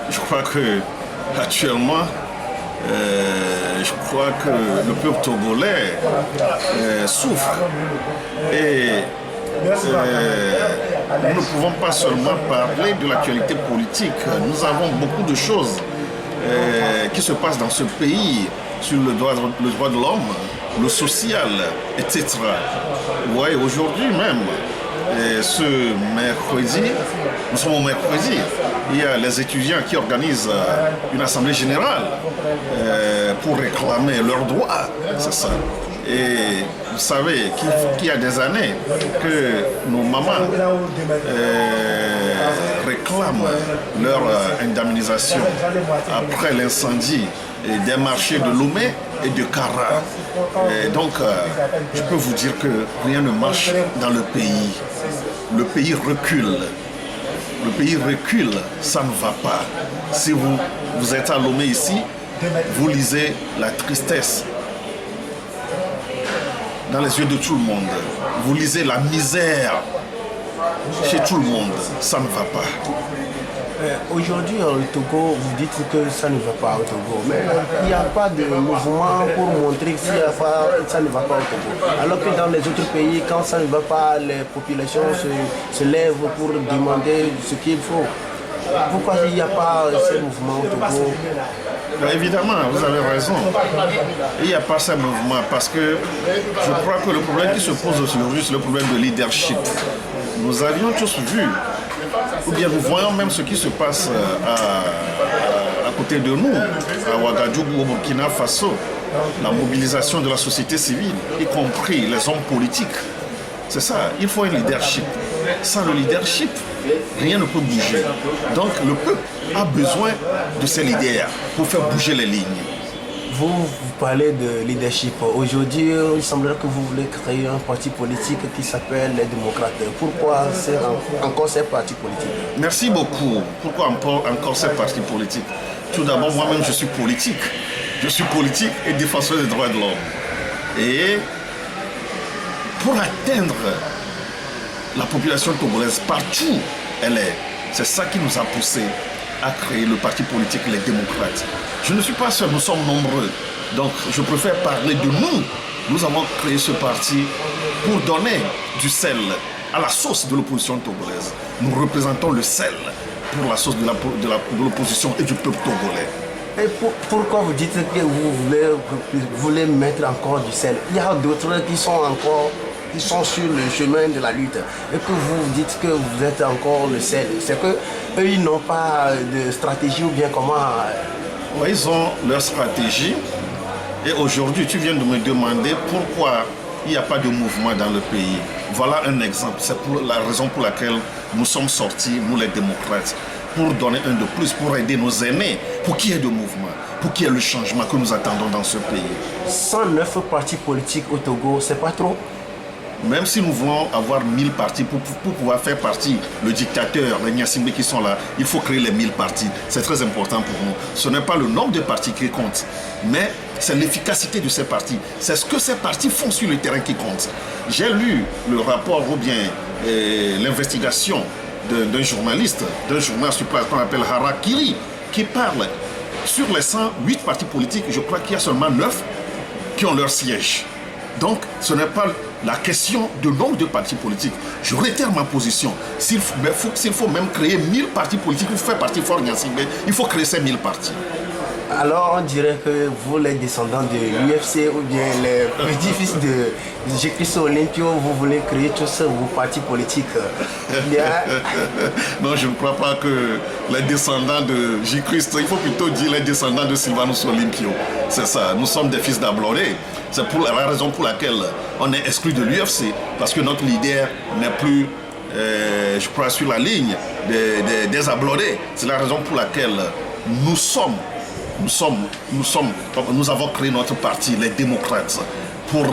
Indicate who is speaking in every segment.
Speaker 1: je crois que actuellement, je crois que le peuple togolais souffre. Et nous ne pouvons pas seulement parler de l'actualité politique. Nous avons beaucoup de choses qui se passent dans ce pays sur le droit de l'homme, le social, etc. Vous voyez, aujourd'hui même, ce mercredi, nous sommes au mercredi, il y a les étudiants qui organisent une assemblée générale pour réclamer leurs droits, c'est ça. Et vous savez qu'il y a des années que nos mamans réclament leur indemnisation après l'incendie des marchés de Lomé et de Kara. Et donc, je peux vous dire que rien ne marche dans le pays. Le pays recule. Le pays recule, ça ne va pas. Si vous êtes à Lomé ici, vous lisez la tristesse dans les yeux de tout le monde. Vous lisez la misère chez tout le monde. Ça ne va pas.
Speaker 2: Aujourd'hui, au Togo, vous dites que ça ne va pas au Togo, mais il n'y a pas de mouvement pour montrer que ça ne va pas au Togo. Alors que dans les autres pays, quand ça ne va pas, les populations se lèvent pour demander ce qu'il faut. Pourquoi il n'y a pas ces mouvements au Togo?
Speaker 1: Évidemment, vous avez raison. Il n'y a pas ce mouvement parce que je crois que le problème qui se pose aujourd'hui, c'est le problème de leadership. Nous avions tous vu, ou bien nous voyons même ce qui se passe à côté de nous, à Ouagadougou, au Burkina Faso, la mobilisation de la société civile, y compris les hommes politiques. C'est ça, il faut un leadership. Sans le leadership, rien ne peut bouger. Donc le peuple a besoin de ces leaders pour faire bouger les lignes.
Speaker 2: Vous parlez de leadership. Aujourd'hui, il semblerait que vous voulez créer un parti politique qui s'appelle les démocrates. Pourquoi c'est encore ces partis politiques?
Speaker 1: Merci beaucoup. Pourquoi encore ces partis politiques? Tout d'abord, moi-même, je suis politique. Je suis politique et défenseur des droits de l'homme. Et pour atteindre la population togolaise partout elle est, c'est ça qui nous a poussé à créer le parti politique Les Démocrates. Je ne suis pas seul, nous sommes nombreux. Donc je préfère parler de nous. Nous avons créé ce parti pour donner du sel à la sauce de l'opposition togolaise. Nous représentons le sel pour la sauce de l'opposition et du peuple togolais.
Speaker 2: Et pourquoi vous dites que vous voulez mettre encore du sel? Il y a d'autres qui sont sur le chemin de la lutte et que vous dites que vous êtes encore le sel. C'est que eux ils n'ont pas de stratégie ou bien comment?
Speaker 1: Ouais, ils ont leur stratégie et aujourd'hui tu viens de me demander pourquoi il n'y a pas de mouvement dans le pays. Voilà un exemple, c'est la raison pour laquelle nous sommes sortis, nous les démocrates, pour donner un de plus, pour aider nos aînés, pour qu'il y ait de mouvement, pour qu'il y ait le changement que nous attendons dans ce pays.
Speaker 2: 109 partis politiques au Togo, c'est pas trop?
Speaker 1: Même si nous voulons avoir 1000 partis pour pouvoir faire partie, le dictateur, les Niassimbe qui sont là, il faut créer les 1000 partis. C'est très important pour nous. Ce n'est pas le nombre de partis qui compte, mais c'est l'efficacité de ces partis. C'est ce que ces partis font sur le terrain qui compte. J'ai lu le rapport ou bien l'investigation d'un journaliste, d'un journal sur place qu'on appelle Harakiri, qui parle sur les 108 partis politiques, je crois qu'il y a seulement 9 qui ont leur siège. Donc, ce n'est pas la question de nombre de partis politiques. Je réitère ma position. S'il faut même créer 1000 partis politiques pour faire partie fort Niassimbe, il faut créer ces 1000 partis.
Speaker 2: Alors on dirait que vous, les descendants de l'UFC ou bien les petits-fils de J-Christ Olympio, vous voulez créer tous vos partis politiques.
Speaker 1: Non, je ne crois pas que les descendants de J-Christ, il faut plutôt dire les descendants de Sylvanus Olympio. C'est ça, nous sommes des fils d'Abloré. C'est la raison pour laquelle on est exclu de l'UFC, parce que notre leader n'est plus, je crois, sur la ligne des Ablorés. C'est la raison pour laquelle nous avons créé notre parti, les démocrates, pour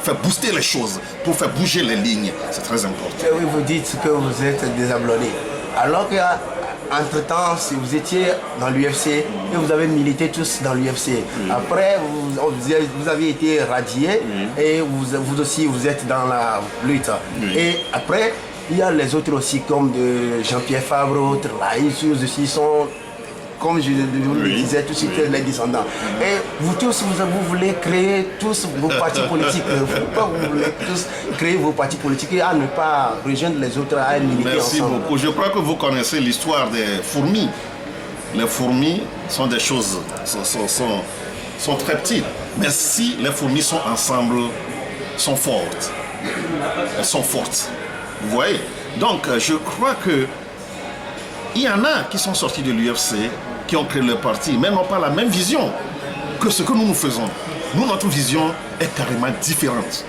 Speaker 1: faire booster les choses, pour faire bouger les lignes. C'est très important.
Speaker 2: Et oui, vous dites que vous êtes désablonné. Alors qu'entre-temps, si vous étiez dans l'UFC et vous avez milité tous dans l'UFC, après vous avez été radié et vous aussi vous êtes dans la lutte. Et après, il y a les autres aussi comme de Jean-Pierre Fabre, autres là, ils aussi sont comme je vous le disais tout de suite, les descendants. Et vous tous, vous voulez créer tous vos partis politiques. Pourquoi vous voulez tous créer vos partis politiques et à ne pas rejoindre les autres à militer ensemble?
Speaker 1: Merci beaucoup. Je crois que vous connaissez l'histoire des fourmis. Les fourmis sont des choses, sont très petites. Mais si les fourmis sont ensemble, sont fortes. Elles sont fortes. Vous voyez? Donc, je crois que il y en a qui sont sortis de l'UFC, qui ont créé leur parti, mais n'ont pas la même vision que ce que nous faisons. Nous, notre vision est carrément différente.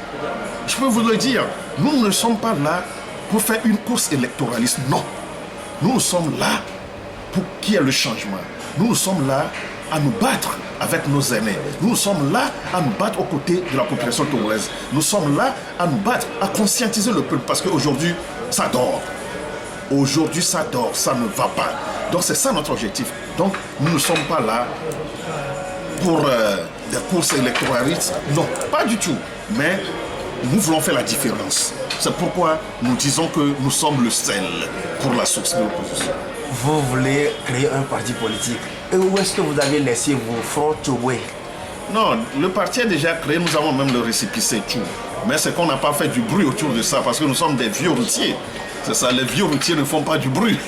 Speaker 1: Je peux vous le dire, nous ne sommes pas là pour faire une course électoraliste, non. Nous sommes là pour qu'il y ait le changement. Nous sommes là à nous battre avec nos aînés. Nous sommes là à nous battre aux côtés de la population togolaise. Nous sommes là à nous battre, à conscientiser le peuple, parce qu'aujourd'hui, ça dort. Aujourd'hui, ça dort, ça ne va pas. Donc, c'est ça notre objectif. Donc, nous ne sommes pas là pour des courses électoralistes. Non, pas du tout. Mais nous voulons faire la différence. C'est pourquoi nous disons que nous sommes le sel pour la source de l'opposition.
Speaker 2: Vous voulez créer un parti politique. Et où est-ce que vous avez laissé vos Front Tchobwe?
Speaker 1: Non, le parti est déjà créé. Nous avons même le récépissé tout. Mais c'est qu'on n'a pas fait du bruit autour de ça parce que nous sommes des vieux routiers. C'est ça, les vieux routiers ne font pas du bruit.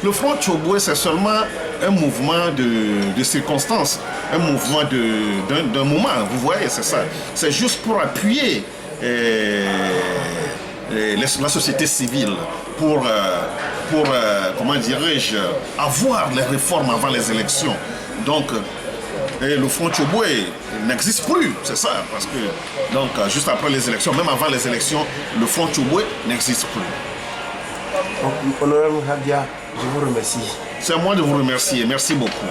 Speaker 1: Le Front Tchobwe, c'est seulement un mouvement de circonstances, un mouvement d'un moment, vous voyez, c'est ça. C'est juste pour appuyer la société civile, pour comment dirais-je, avoir les réformes avant les élections. Donc, et le Front Tchobwe n'existe plus, c'est ça, parce que donc juste après les élections, même avant les élections, le Front Tchobwe n'existe plus.
Speaker 2: Donc, honorable Hadia, je vous remercie.
Speaker 1: C'est à moi de vous remercier, merci beaucoup.